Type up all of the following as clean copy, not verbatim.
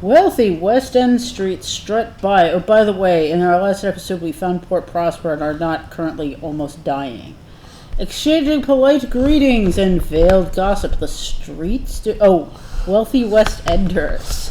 Wealthy West End streets strut by. Oh, by the way, in our last episode, we found Port Prosper and are not currently almost dying. Exchanging polite greetings and veiled gossip, the streets do. Oh, wealthy West Enders.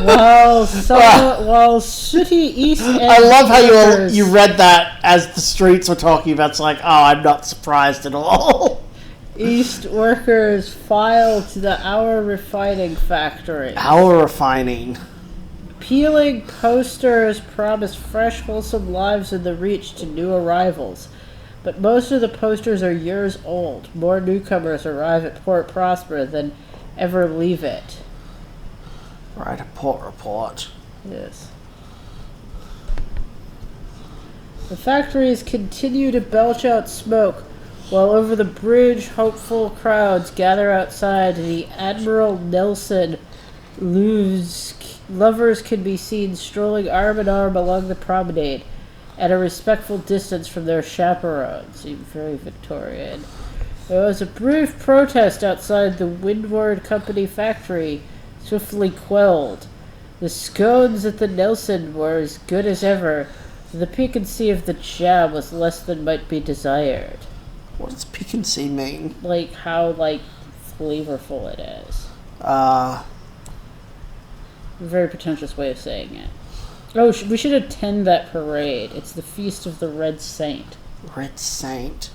while city East End. I love how you read that as the streets were talking about. It's like, oh, I'm not surprised at all. East workers file to the Our Refining factory. Our Refining. Peeling posters promise fresh, wholesome lives in the reach to new arrivals. But most of the posters are years old. More newcomers arrive at Port Prosper than ever leave it. Right, a port report. Yes. The factories continue to belch out smoke, while over the bridge, hopeful crowds gather outside the Admiral Nelson Louvre's. Lovers can be seen strolling arm in arm along the promenade, at a respectful distance from their chaperones. Seemed very Victorian. There was a brief protest outside the Windward Company factory, swiftly quelled. The scones at the Nelson were as good as ever. The piquancy of the jam was less than might be desired. What does piquancy mean? Like how, flavorful it is. A very pretentious way of saying it. Oh, we should attend that parade. It's the Feast of the Red Saint. Red Saint.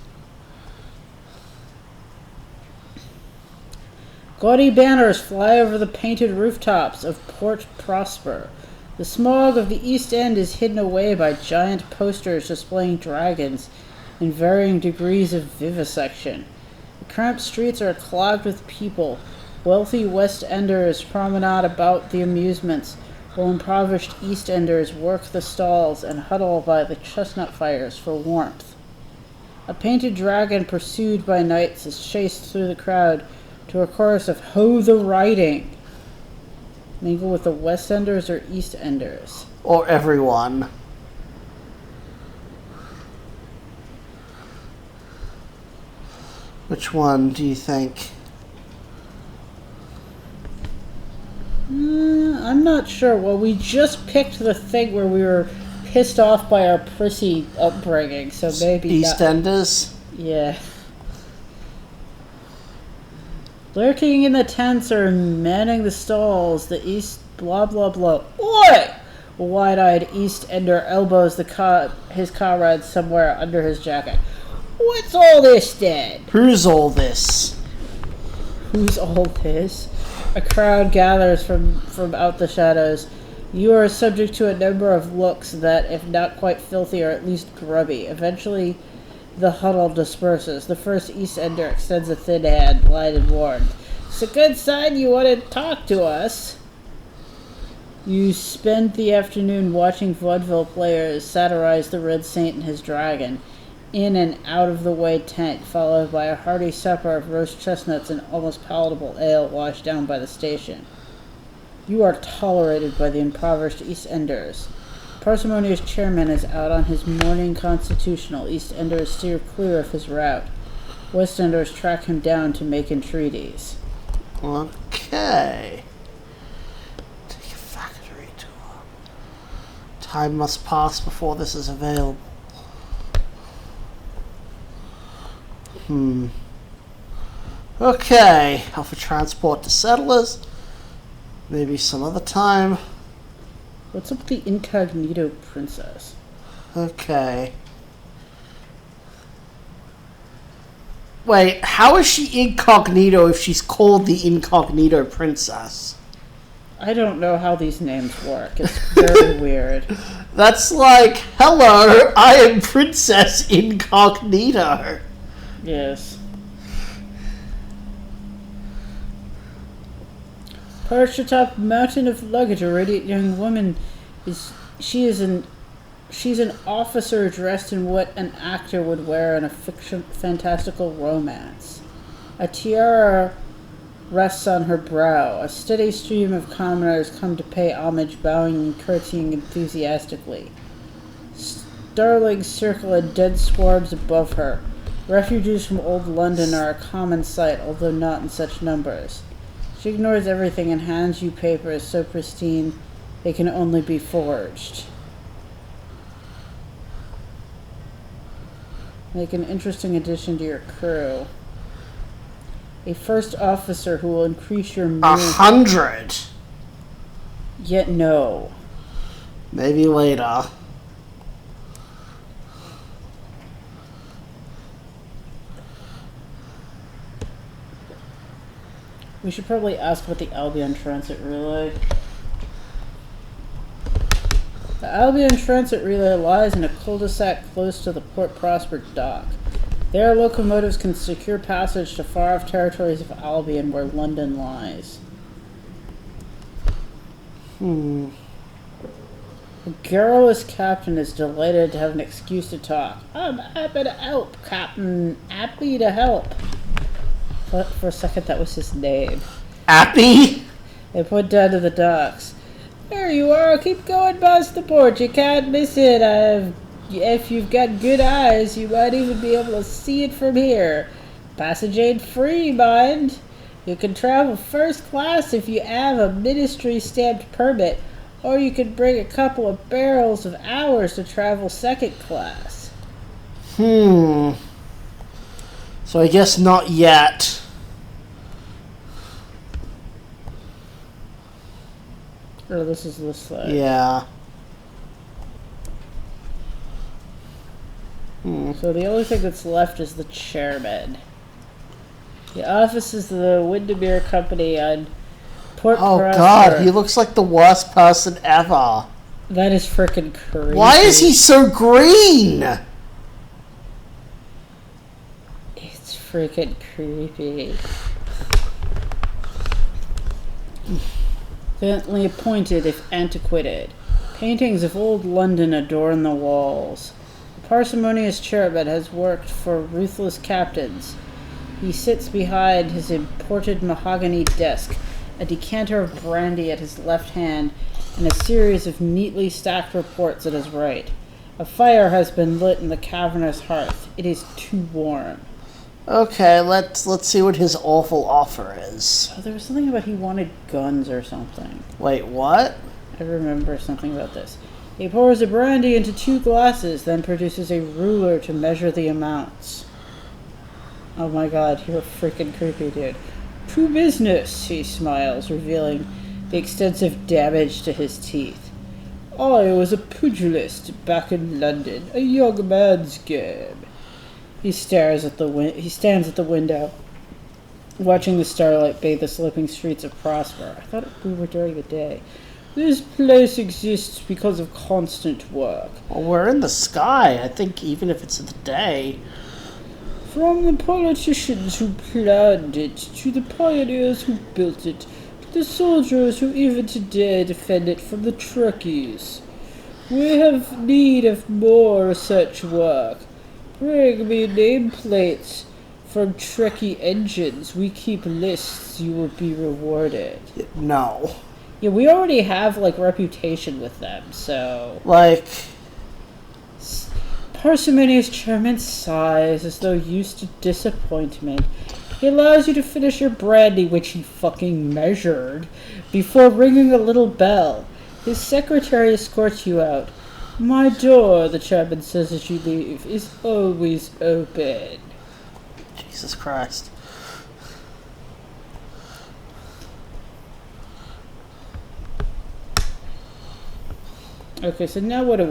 Gaudy banners fly over the painted rooftops of Port Prosper. The smog of the East End is hidden away by giant posters displaying dragons in varying degrees of vivisection. The cramped streets are clogged with people. Wealthy West Enders promenade about the amusements, while impoverished East Enders work the stalls and huddle by the chestnut fires for warmth. A painted dragon pursued by knights is chased through the crowd to a chorus of Ho the Riding. Mingle with the West Enders or East Enders? Or everyone. Which one do you think? I'm not sure. Well, we just picked the thing where we were pissed off by our prissy upbringing, so maybe EastEnders? Yeah. Lurking in the tents or manning the stalls, the East blah blah blah. Oi! A wide-eyed East Ender elbows his comrade somewhere under his jacket. What's all this then? Who's all this? Who's all this? A crowd gathers from out the shadows. You are subject to a number of looks that, if not quite filthy, are at least grubby. Eventually, the huddle disperses. The first East Ender extends a thin hand, light and warmed. It's a good sign you want to talk to us. You spend the afternoon watching vaudeville players satirize the Red Saint and his dragon, in an out-of-the-way tent, followed by a hearty supper of roast chestnuts and almost palatable ale washed down by the station. You are tolerated by the impoverished East Enders. Parsimonious chairman is out on his morning constitutional. East Enders steer clear of his route. West Enders track him down to make entreaties. Okay. Take a factory tour. Time must pass before this is available. Okay. Offer transport to settlers. Maybe some other time. What's up with the incognito princess? Okay. Wait, how is she incognito if she's called the incognito princess? I don't know how these names work. It's very weird. That's like, hello, I am Princess Incognito. Yes. Perched atop a mountain of luggage, a radiant young woman she's an officer dressed in what an actor would wear in a fantastical romance. A tiara rests on her brow. A steady stream of commoners come to pay homage, bowing and curtsying enthusiastically. Starlings circle in dense swarms above her. Refugees from old London are a common sight, although not in such numbers. She ignores everything and hands you papers so pristine they can only be forged. Make an interesting addition to your crew. A first officer who will increase your... 100! Yet no. Maybe later. We should probably ask about the Albion Transit Relay. The Albion Transit Relay lies in a cul-de-sac close to the Port Prosper dock. There, locomotives can secure passage to far-off territories of Albion where London lies. A garrulous captain is delighted to have an excuse to talk. I'm happy to help, Captain. Happy to help. For a second, that was his name. Appy? They put down to the docks. There you are. Keep going past the port. You can't miss it. If you've got good eyes, you might even be able to see it from here. Passage ain't free, mind. You can travel first class if you have a ministry-stamped permit, or you can bring a couple of barrels of hours to travel second class. So I guess not yet. Oh, this is this side. Yeah. So the only thing that's left is the chairman. The offices of the Windermere Company on Port Prosper. God, he looks like the worst person ever. That is frickin' creepy. Why is he so green? It's freaking creepy. Gently appointed, if antiquated. Paintings of old London adorn the walls. The parsimonious cherubim has worked for ruthless captains. He sits behind his imported mahogany desk, a decanter of brandy at his left hand, and a series of neatly stacked reports at his right. A fire has been lit in the cavernous hearth. It is too warm. Okay, let's see what his awful offer is. Oh, there was something about he wanted guns or something. Wait, what? I remember something about this. He pours the brandy into 2 glasses, then produces a ruler to measure the amounts. Oh my god, you're freaking creepy, dude. To business, he smiles, revealing the extensive damage to his teeth. I was a pugilist back in London, a young man's game. He stands at the window, watching the starlight bathe the sloping streets of Prosper. I thought we were during the day. This place exists because of constant work. Well, we're in the sky. I think even if it's in the day. From the politicians who planned it, to the pioneers who built it, to the soldiers who even today defend it from the Trekkies. We have need of more such work. Bring me nameplates from Trekkie engines. We keep lists. You will be rewarded. No. Yeah, we already have, reputation with them, so... Parsimonious chairman sighs as though used to disappointment. He allows you to finish your brandy, which he fucking measured, before ringing a little bell. His secretary escorts you out. My door, the chairman says as you leave, is always open. Jesus Christ. Okay, so now what do?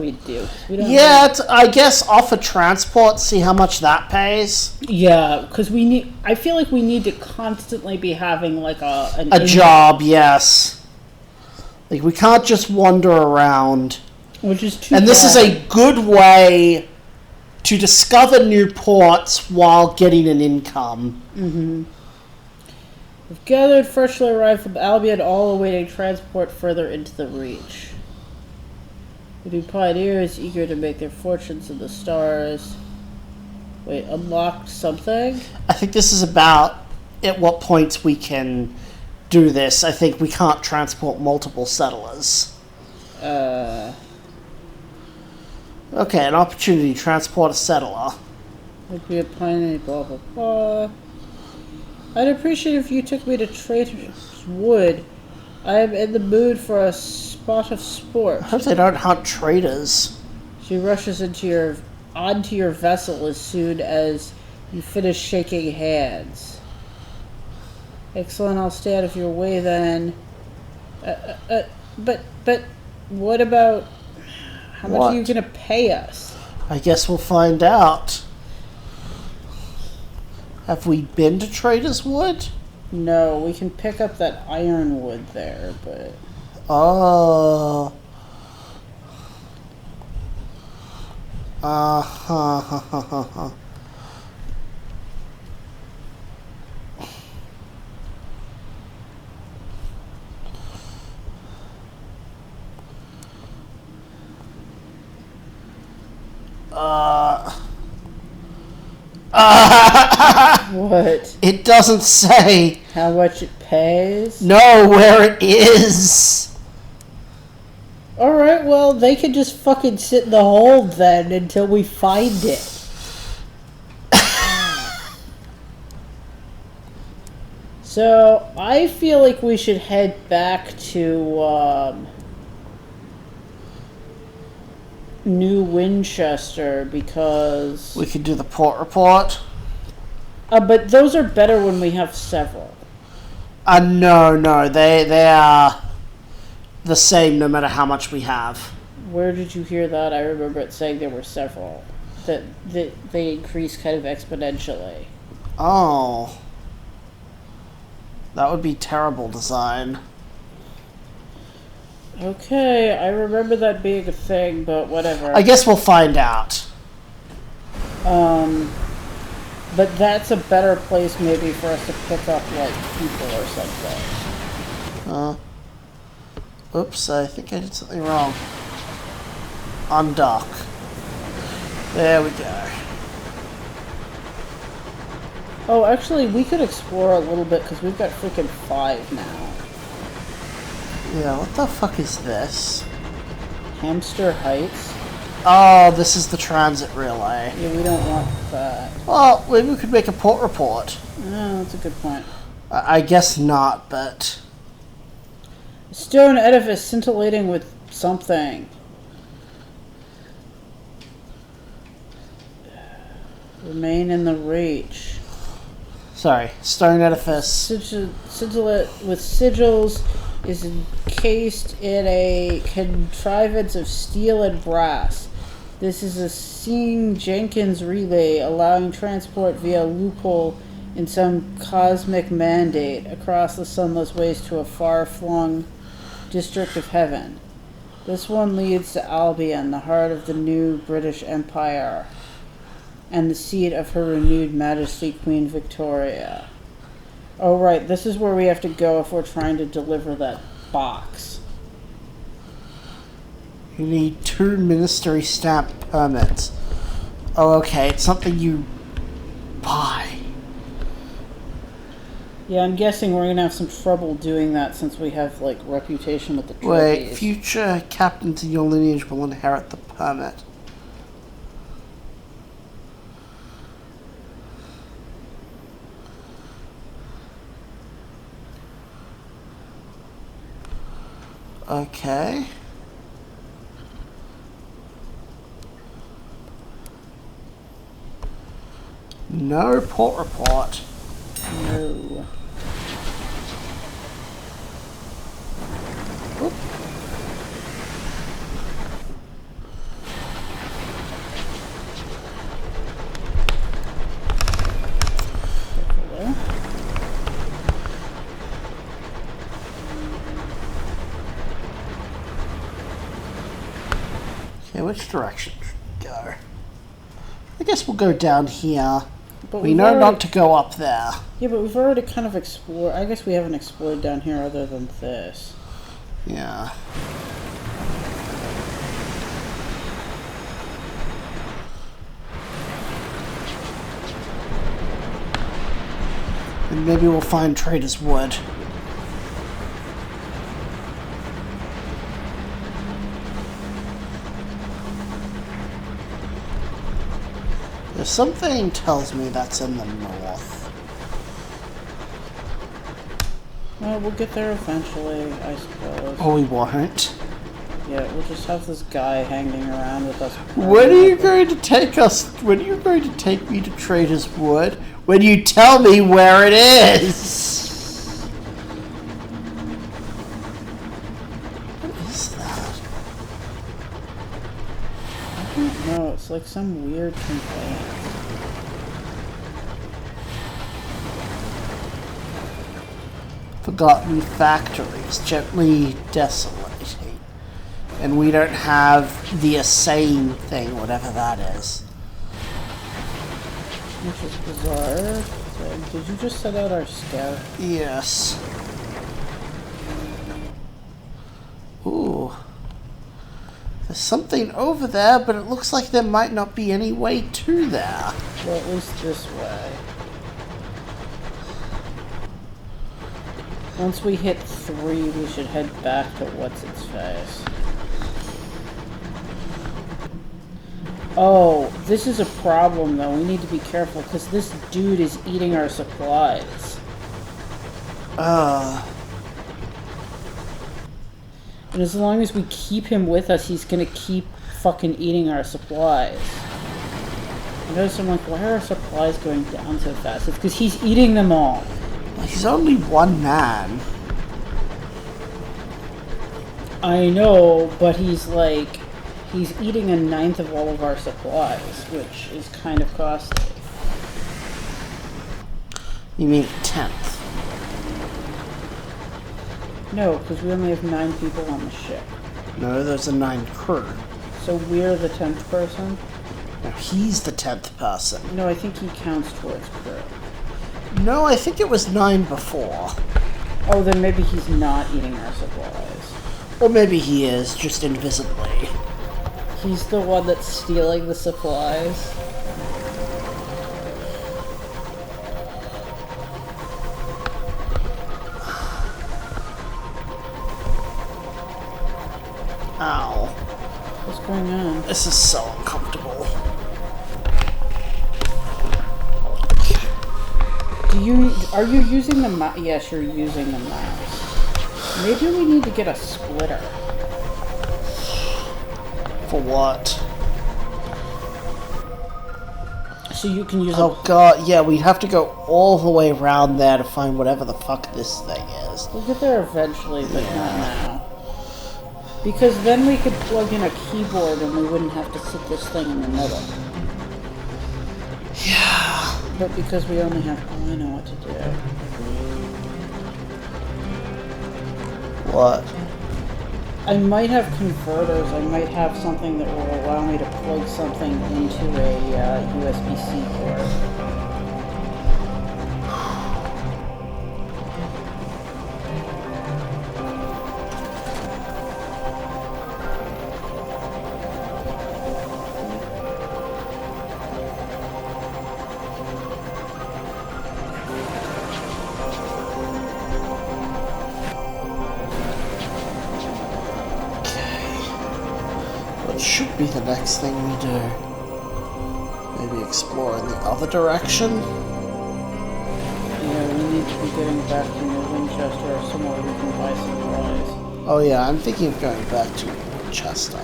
We don't I guess offer transport, see how much that pays. Yeah, because I feel like we need to constantly be having, a job, yes. We can't just wander around. Which is too And this is a good way to discover new ports while getting an income. Mm-hmm. We've gathered freshly arrived from Albion, all awaiting transport further into the Reach. We do pioneers eager to make their fortunes in the stars. Wait, unlocked something? I think this is about at what points we can do this. I think we can't transport multiple settlers. Okay, an opportunity to transport a settler. Would be a pioneer, blah, blah, blah. I'd appreciate if you took me to Trader's Wood, I am in the mood for a spot of sport. I hope they don't hunt traitors. She rushes onto your vessel as soon as you finish shaking hands. Excellent, I'll stay out of your way then. But what about... How much are you going to pay us? I guess we'll find out. Have we been to Trader's Wood? No, we can pick up that ironwood there, but... Oh. Uh-huh. What? It doesn't say. How much it pays? No, where it is. Alright, well, they can just fucking sit in the hold then until we find it. So, I feel like we should head back to, New Winchester because... We could do the port report. But those are better when we have several. No, they are the same no matter how much we have. Where did you hear that? I remember it saying there were several. That they increase kind of exponentially. Oh. That would be terrible design. Okay, I remember that being a thing, but whatever. I guess we'll find out. But that's a better place maybe for us to pick up, like, people or something. Oops, I think I did something wrong. Undock. There we go. Oh, actually, we could explore a little bit, because we've got freaking 5 now. Yeah, what the fuck is this? Hamster Heights? Oh, this is the transit relay. Yeah, we don't want that. Well, maybe we could make a port report. Oh, that's a good point. I guess not, but... Stone edifice scintillating with something. Remain in the reach. Sorry, stone edifice. Scintillate with sigils is encased in a contrivance of steel and brass. This is a Seeing Jenkins relay allowing transport via loophole in some cosmic mandate across the sunless waste to a far-flung district of heaven. This one leads to Albion, the heart of the new British Empire, and the seat of Her Renewed Majesty Queen Victoria. Oh right, this is where we have to go if we're trying to deliver that box. You need 2 ministry stamp permits. Oh, okay, it's something you buy. Yeah, I'm guessing we're gonna have some trouble doing that since we have, like, reputation with the trophies. Wait, future captains in your lineage will inherit the permit. Okay. No port report. No. Oop. Hello. Okay, which direction should we go? I guess we'll go down here. But We we've know already- not to go up there. Yeah, but we've already kind of explored. I guess we haven't explored down here other than this. Yeah. And maybe we'll find Trader's Wood. There's something tells me that's in the north. We'll get there eventually, I suppose. Oh, we won't. Yeah, we'll just have this guy hanging around with us. When are you going to take us? When are you going to take me to Trader's Wood? When you tell me where it is. What is that? I don't know. It's like some weird complaint. Forgotten factories, gently desolating. And we don't have the assaying thing, whatever that is. Which is bizarre. So, did you just set out our scout? Yes. Ooh. There's something over there, but it looks like there might not be any way to there. Well, at least this way. Once we hit 3, we should head back to what's-its-face. Oh, this is a problem, though. We need to be careful, because this dude is eating our supplies. And as long as we keep him with us, he's gonna keep fucking eating our supplies. I notice, I'm like, why are our supplies going down so fast? It's because he's eating them all. He's only one man. I know, but he's like... He's eating 1/9 of all of our supplies, which is kind of costly. You mean 10th? No, because we only have 9 people on the ship. No, there's a 9 crew. So we're the 10th person? No, he's the 10th person. No, I think he counts towards crew. No, I think it was 9 before. Oh, then maybe he's not eating our supplies. Or maybe he is, just invisibly. He's the one that's stealing the supplies. Ow. What's going on? This is so uncomfortable. Are you using the mouse? Yes, you're using the mouse. Maybe we need to get a splitter. For what? So you can use Oh god, yeah, we'd have to go all the way around there to find whatever the fuck this thing is. We'll get there eventually, but not now. Because then we could plug in a keyboard and we wouldn't have to sit this thing in the middle. Yeah. But because we only have... Oh, I know what to do. What? I might have converters. I might have something that will allow me to plug something into a USB-C port. Should be the next thing we do. Maybe explore in the other direction? Yeah, we need to be getting back to New Winchester or somewhere we can buy supplies. Oh yeah, I'm thinking of going back to Winchester.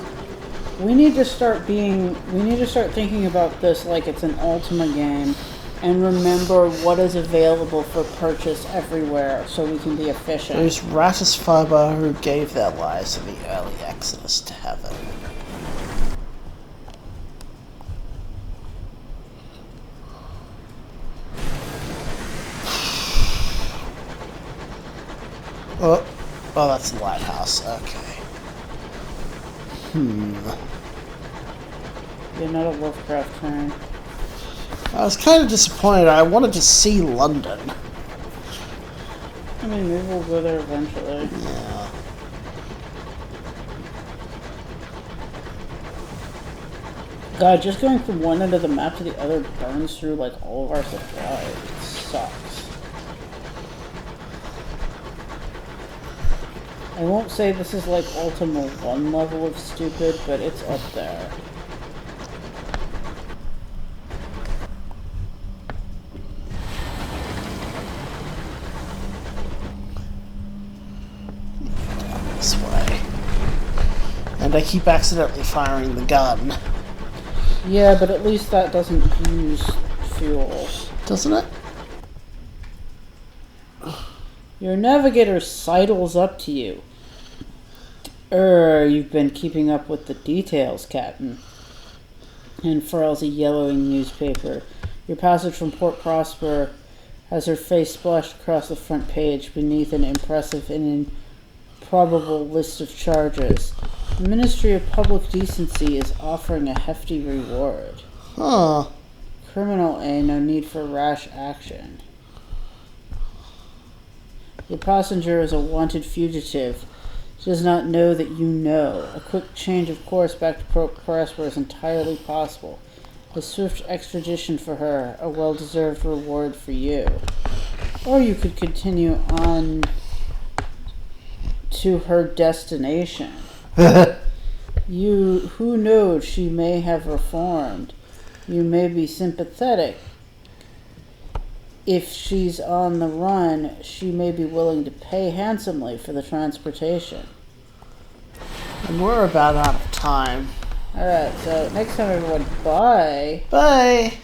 We need to start thinking about this like it's an Ultima game and remember what is available for purchase everywhere so we can be efficient. There's Ratus Fiber who gave their lives in the early exodus to heaven. Oh, that's the lighthouse. Okay. You're not a Lovecraft fan. I was kind of disappointed. I wanted to see London. I mean, maybe we'll go there eventually. Yeah. God, just going from one end of the map to the other burns through, like, all of our supplies. It sucks. I won't say this is like Ultima 1 level of stupid, but it's up there. this way. And I keep accidentally firing the gun. Yeah, but at least that doesn't use fuel. Doesn't it? Your navigator sidles up to you. You've been keeping up with the details, Captain. And furls a yellowing newspaper. Your passage from Port Prosper has her face splashed across the front page beneath an impressive and improbable list of charges. The Ministry of Public Decency is offering a hefty reward. Huh. Criminal A, no need for rash action. Your passenger is a wanted fugitive. She does not know that you know. A quick change of course back to Port Prosper is entirely possible. A swift extradition for her, a well-deserved reward for you. Or you could continue on to her destination. Who knows, she may have reformed. You may be sympathetic. If she's on the run, she may be willing to pay handsomely for the transportation. And we're about out of time. Alright, so next time everyone, bye. Bye!